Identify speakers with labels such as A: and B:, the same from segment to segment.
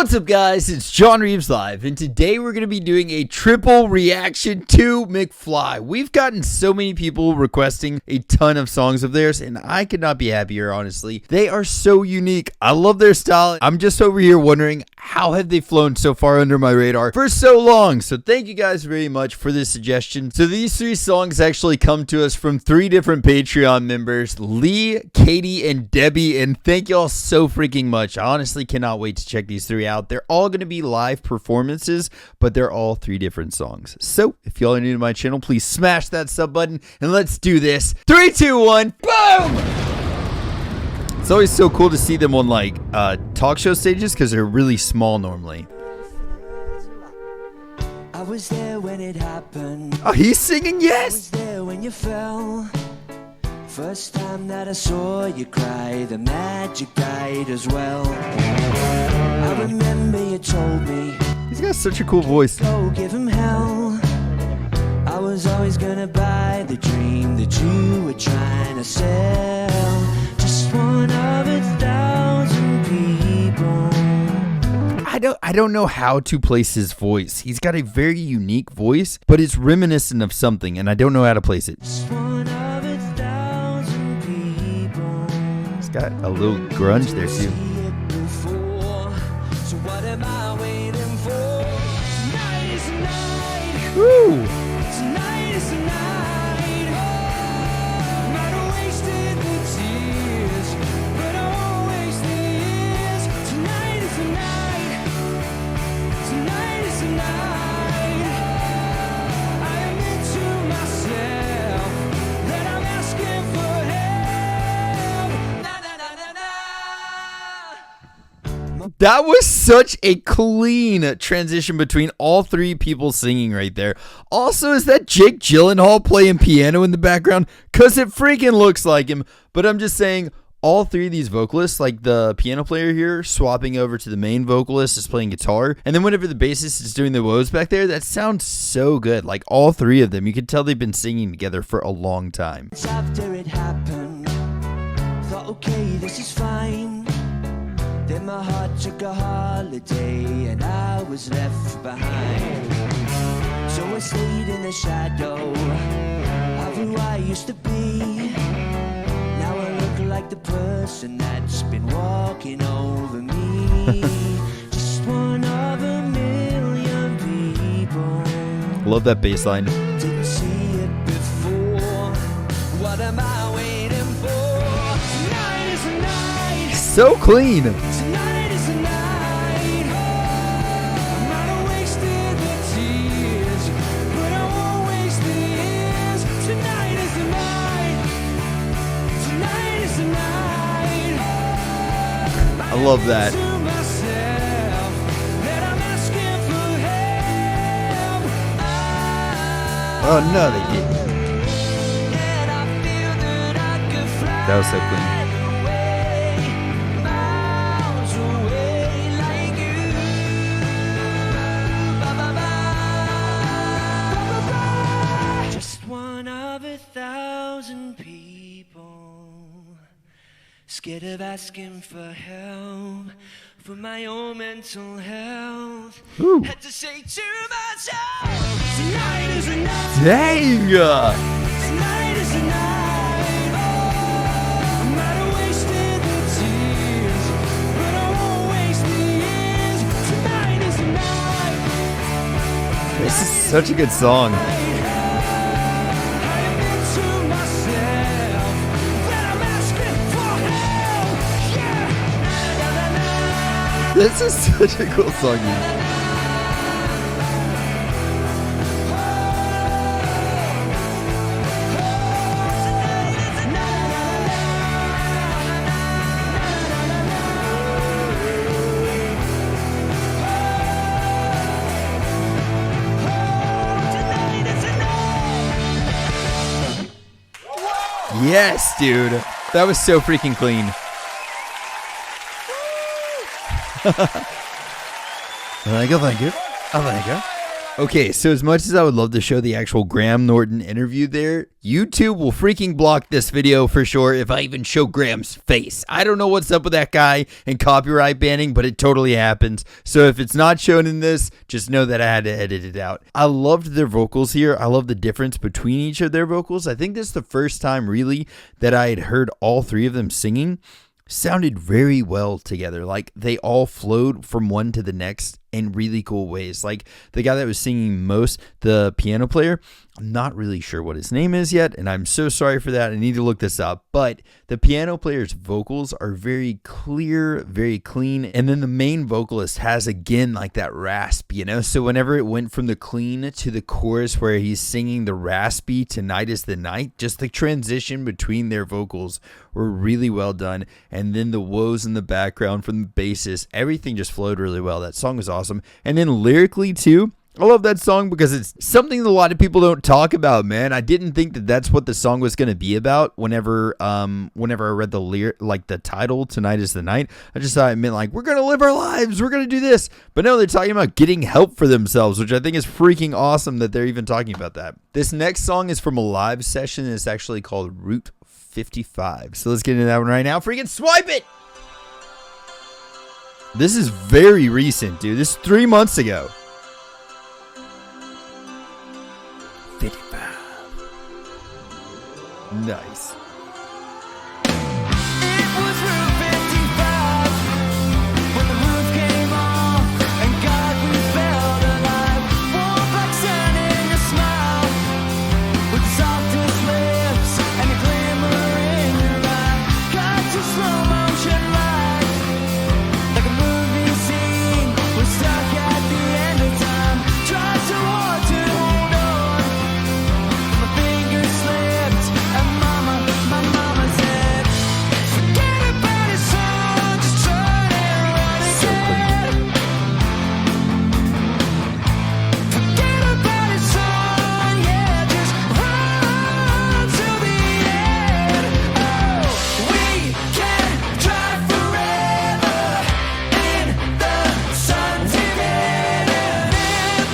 A: What's up, guys? It's John Reeves Live, and today we're going to be doing a triple reaction to McFly. We've gotten so many people requesting a ton of songs of theirs, and I could not be happier, honestly. They are so unique. I love their style. I'm just over here wondering, how have they flown so far under my radar for so long? So thank you guys very much for this suggestion. So these three songs actually come to us from three different Patreon members, Lee, Katie, and Debbie, and thank y'all so freaking much. I honestly cannot wait to check these three out. They're all going to be live performances, but they're all three different songs. So if y'all are new to my channel, please smash that sub button and let's do this. 3, 2, 1, boom! It's always so cool to see them on like talk show stages because they're really small normally.
B: I was there when it happened.
A: Oh, he's singing, yes!
B: I was there when you fell. First time that I saw you cry, the magic died as well. I remember you told me,
A: he's got such a cool voice.
B: Go give him hell. I was always gonna buy the dream that you were trying to sell. Just one of 1,000 people.
A: I don't know how to place his voice. He's got a very unique voice, but it's reminiscent of something, and I don't know how to place it.
B: Just one of 1,000 people.
A: It's got a little grunge there too.
B: So what am I waiting for? Tonight is the night.
A: Woo!
B: Tonight is the night. I'm not wasting the tears, but I won't waste the years. Tonight is the night. Tonight is the night. I admit to myself that I'm asking for help. Na na na na na.
A: That was such a clean transition between all three people singing right there. Also, is that Jake Gyllenhaal playing piano in the background? Because it freaking looks like him. But I'm just saying, all three of these vocalists, like the piano player here, swapping over to the main vocalist is playing guitar. And then whenever the bassist is doing the woes back there, that sounds so good. Like all three of them, you can tell they've been singing together for a long time.
B: After it happened, thought, okay, this is fine. Then my heart took a holiday and I was left behind. So I stayed in the shadow of who I used to be. Now I look like the person that's been walking over me. Just one of 1,000,000 people.
A: Love that bass line.
B: Didn't see it before. What am I waiting for? Tonight is the night.
A: So clean.
B: Tonight is the night. I'm not wasting the tears, but I won't waste the years. Tonight is the night. Tonight is the night.
A: I love that.
B: To myself that I'm asking for help.
A: Oh no, they didn't.
B: And I feel that I could fly.
A: That was so clean.
B: One of 1,000 people, scared of asking for help for my own mental health.
A: Ooh.
B: Had to say to myself, tonight is the night.
A: Dang!
B: Tonight is the night. I'm not wasting the tears, but I won't waste the years. Tonight is the night.
A: This is such a good song. This is such a cool song. Yes, dude. That was so freaking clean. Thank you. Oh, thank you. Okay, so as much as I would love to show the actual Graham Norton interview there, YouTube will freaking block this video for sure if I even show Graham's face. I don't know what's up with that guy and copyright banning, but it totally happens. So if it's not shown in this, just know that I had to edit it out. I loved their vocals here. I love the difference between each of their vocals. I think this is the first time really that I had heard all three of them singing. Sounded very well together. Like they all flowed from one to the next in really cool ways. Like the guy that was singing most, the piano player, I'm not really sure what his name is yet, and I'm so sorry for that. I need to look this up. But the piano player's vocals are very clear, very clean. And then the main vocalist has, again, like that rasp, you know? So whenever it went from the clean to the chorus where he's singing the raspy "Tonight is the Night," just the transition between their vocals were really well done. And then the woes in the background from the bassist, everything just flowed really well. That song was awesome. And then lyrically too, I love that song because it's something that a lot of people don't talk about, man. I didn't think that that's what the song was going to be about whenever I read the title, "Tonight is the Night." I just thought it meant like, we're going to live our lives, we're going to do this. But no, they're talking about getting help for themselves, which I think is freaking awesome that they're even talking about that. This next song is from a live session, and it's actually called Route 55. So let's get into that one right now. Freaking swipe it! This is very recent, dude. This is 3 months ago. 55. Nice.
B: It was Route 55 when the roof came off and God we felt alive. Warm like sun in your smile with the softest lips and a glimmer in your eye. Got to slow motion life like a movie scene. We're stuck at the end of time. Tried so hard to hold on. My fingers slipped and my mama said, forget about it, son, just try and run again. Forget about it, son, yeah, just run to the end. Oh, we can drive forever in the sun together in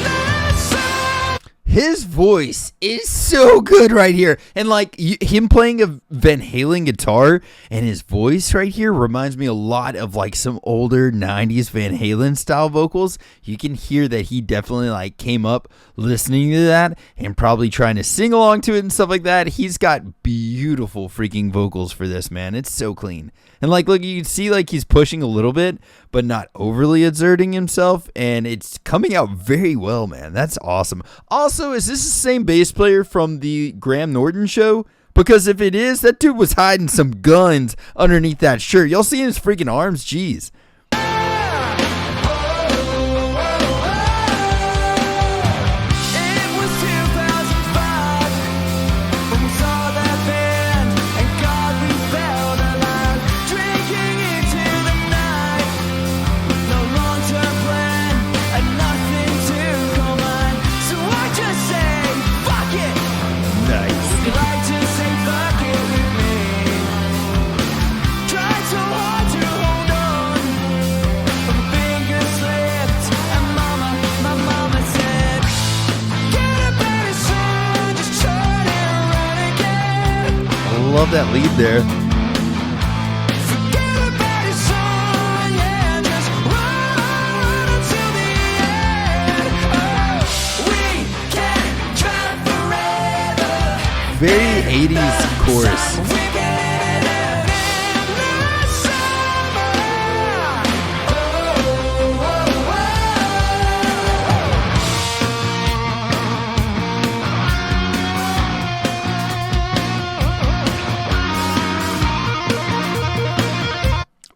B: the sun.
A: His voice is so good right here. And like him playing a Van Halen guitar and his voice right here reminds me a lot of like some older 90s Van Halen style vocals. You can hear that he definitely like came up listening to that and probably trying to sing along to it and stuff like that. He's got beautiful freaking vocals for this, man. It's so clean. And like, look, you can see like he's pushing a little bit, but not overly exerting himself. And it's coming out very well, man. That's awesome. Also, is this the same bass player from the Graham Norton show? Because if it is, that dude was hiding some guns underneath that shirt. Y'all see his freaking arms? Jeez.
B: It was 2005 when we saw that band and God we felt alive. Drinking into the night, no long-term plan and nothing to combine. So I just say, fuck it.
A: Nice.
B: You like to say fuck it with me. Tried so hard to hold on, but my fingers slipped and my mama said, get up and son, just try and run again.
A: I love that lead there.
B: Forget about it, son, yeah, just run until the end. Oh, we can drive forever.
A: Very 80s chorus.
B: We get it in the summer. Oh, oh,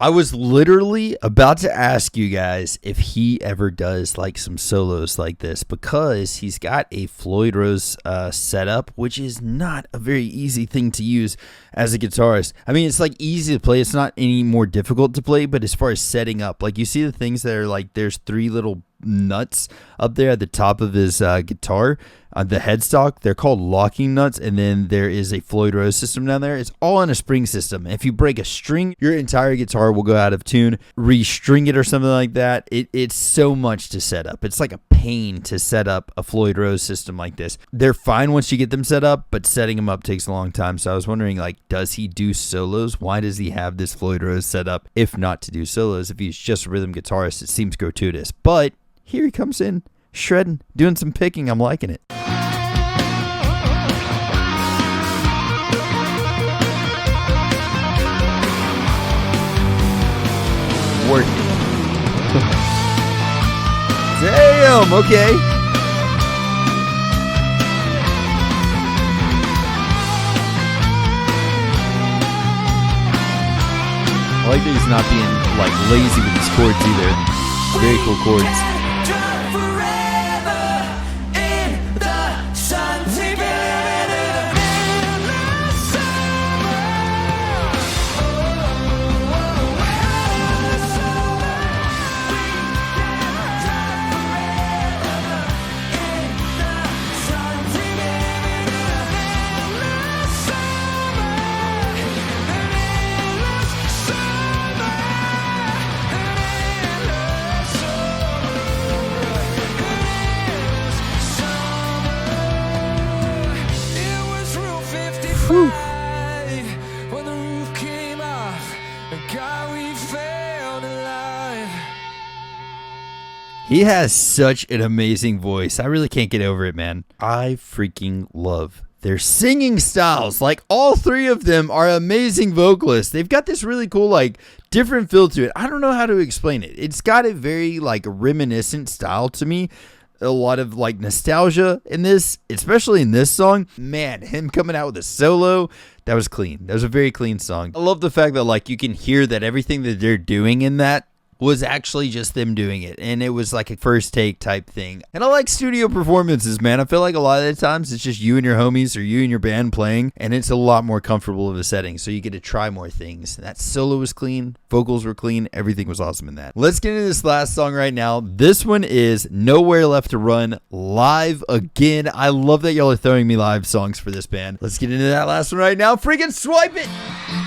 A: I was literally about to ask you guys if he ever does like some solos like this, because he's got a Floyd Rose setup, which is not a very easy thing to use as a guitarist. I mean, it's like easy to play. It's not any more difficult to play, but as far as setting up, like you see the things that are like, there's three little nuts up there at the top of his guitar. the headstock. They're called locking nuts, and then there is a Floyd Rose system down there. It's all in a spring system. If you break a string, your entire guitar will go out of tune. Restring it or something like that. It's so much to set up. It's like a pain to set up a Floyd Rose system like this. They're fine once you get them set up, but setting them up takes a long time. So I was wondering, like, does he do solos? Why does he have this Floyd Rose set up if not to do solos? If he's just a rhythm guitarist, it seems gratuitous. But here he comes in, shredding, doing some picking. I'm liking it. Working. Damn, okay. I like that he's not being like lazy with his chords either. Very cool chords.
B: When the roof came off, God, we failed alive.
A: He has such an amazing voice. I really can't get over it, man. I freaking love their singing styles. Like, all three of them are amazing vocalists. They've got this really cool, like, different feel to it. I don't know how to explain it. It's got a very, like, reminiscent style to me. A lot of like nostalgia in this, especially in this song. Man, him coming out with a solo, that was clean. That was a very clean song. I love the fact that like you can hear that everything that they're doing in that was actually just them doing it, and it was like a first take type thing. And I like studio performances, man. I feel like a lot of the times it's just you and your homies or you and your band playing, and it's a lot more comfortable of a setting, so you get to try more things. That solo was clean, vocals were clean, everything was awesome in that. Let's get into this last song right now. This one is Nowhere Left to Run, live again. I love that y'all are throwing me live songs for this band. Let's get into that last one right now. Freaking swipe it!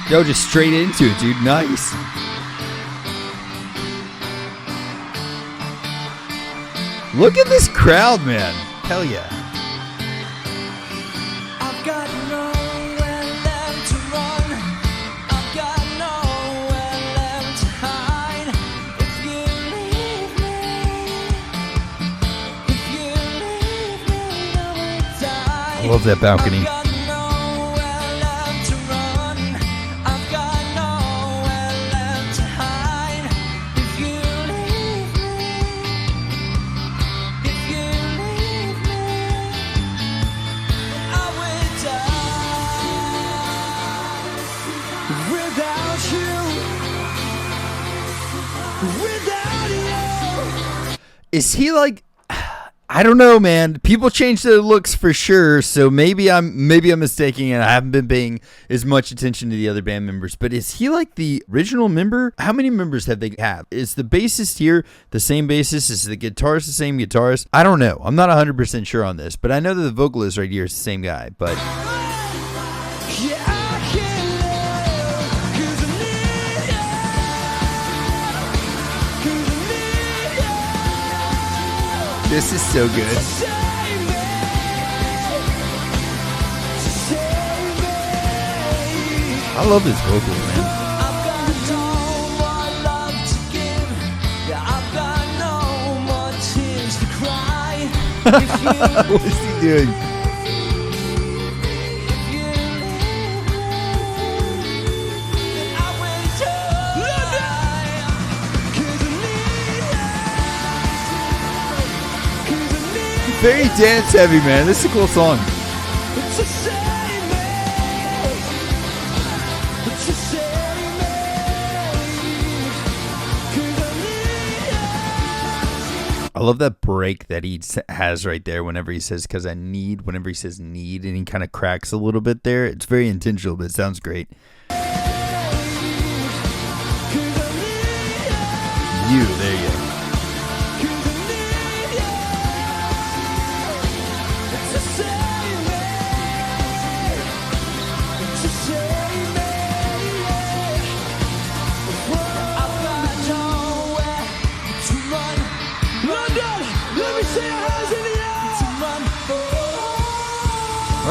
A: Go just straight into it, dude. Nice. Look at this crowd, man. Hell yeah.
B: I've got nowhere left to run. I've got nowhere left to hide. If you leave me, I will die.
A: I love that balcony.
B: I've got nowhere left to run. I've got nowhere left to hide. If you leave me, I will die. Without you.
A: Is he like, I don't know, man. People change their looks for sure, so maybe I'm mistaken and I haven't been paying as much attention to the other band members. But is he like the original member? How many members have they have? Is the bassist here the same bassist? Is the guitarist the same guitarist? I don't know. I'm not 100% sure on this, but I know that the vocalist right here is the same guy. But
B: Yeah, I can't live 'cause I need you. 'Cause I need you.
A: this is so good.
B: Save me. Save me.
A: I love his vocals, man.
B: I've got no more love to give. Yeah, I've got no more tears to cry. If you
A: What is he doing? Very dance heavy, man. This is a cool song. I love that break that he has right there whenever he says "cause I need," whenever he says "need," and he kind of cracks a little bit there. It's very intentional, but it sounds great. There you go.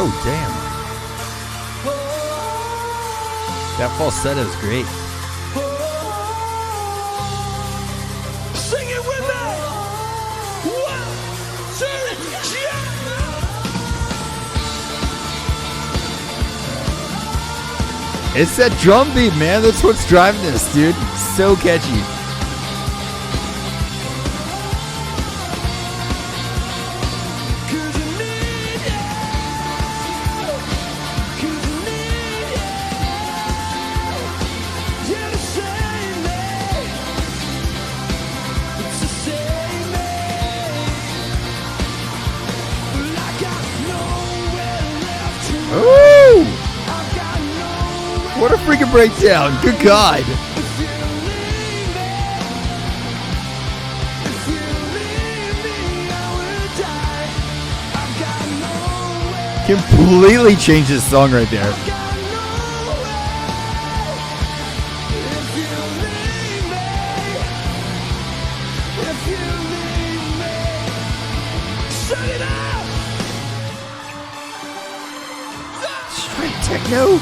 A: Oh, damn. That falsetto is great.
B: Sing it with me! 1, 2, yeah!
A: It's that drum beat, man. That's what's driving this, dude. So catchy. Ooh! What a freaking breakdown. Good God. Completely changed this song right there. Straight techno.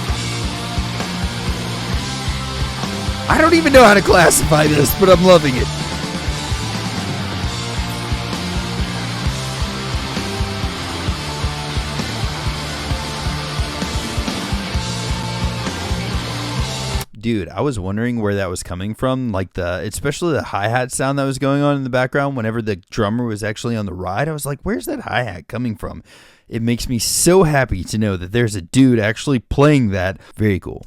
A: I don't even know how to classify this, but I'm loving it. Dude, I was wondering where that was coming from, like especially the hi-hat sound that was going on in the background whenever the drummer was actually on the ride. I was like, where's that hi-hat coming from? It makes me so happy to know that there's a dude actually playing that. Very cool.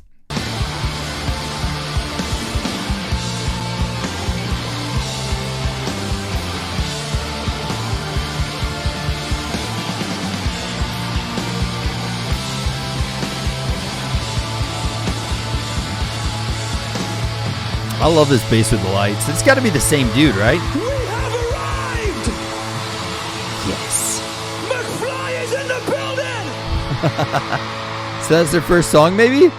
A: I love this bass with the lights. It's got to be the same dude, right?
B: We have arrived!
A: Yes.
B: McFly is in the building!
A: So that's their first song, maybe?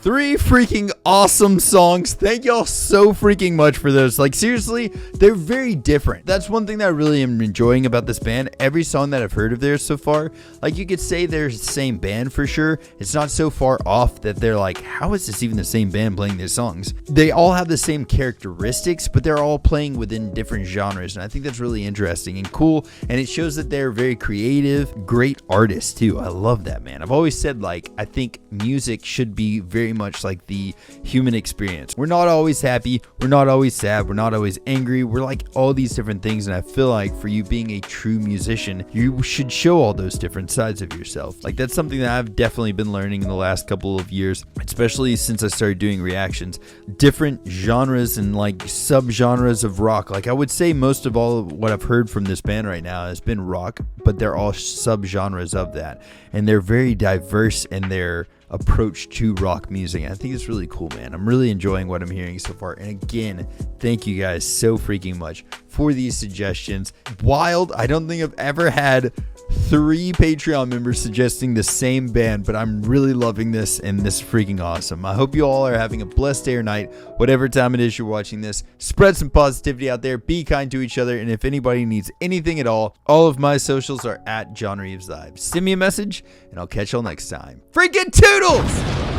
A: 3 freaking awesome songs. Thank y'all so freaking much for those. Like, seriously, they're very different. That's one thing that I really am enjoying about this band. Every song that I've heard of theirs so far, like, you could say they're the same band for sure. It's not so far off that they're like, how is this even the same band playing these songs? They all have the same characteristics, but they're all playing within different genres, and I think that's really interesting and cool, and it shows that they're very creative, great artists too. I love that, man. I've always said, like, I think music should be very much like the human experience. We're not always happy, we're not always sad, we're not always angry, we're like all these different things, and I feel like for you being a true musician, you should show all those different sides of yourself. Like, that's something that I've definitely been learning in the last couple of years, especially since I started doing reactions. Different genres and like sub-genres of rock. Like, I would say most of all of what I've heard from this band right now has been rock, but they're all sub-genres of that, and they're very diverse in their approach to rock music. I think it's really cool, man. I'm really enjoying what I'm hearing so far. And again, thank you guys so freaking much for these suggestions. Wild. I don't think I've ever had 3 Patreon members suggesting the same band, but I'm really loving this, and this is freaking awesome. I hope you all are having a blessed day or night, whatever time it is you're watching this. Spread some positivity out there, be kind to each other, and if anybody needs anything at all of my socials are at John Reeves Live. Send me a message, and I'll catch y'all next time. Freaking toodles!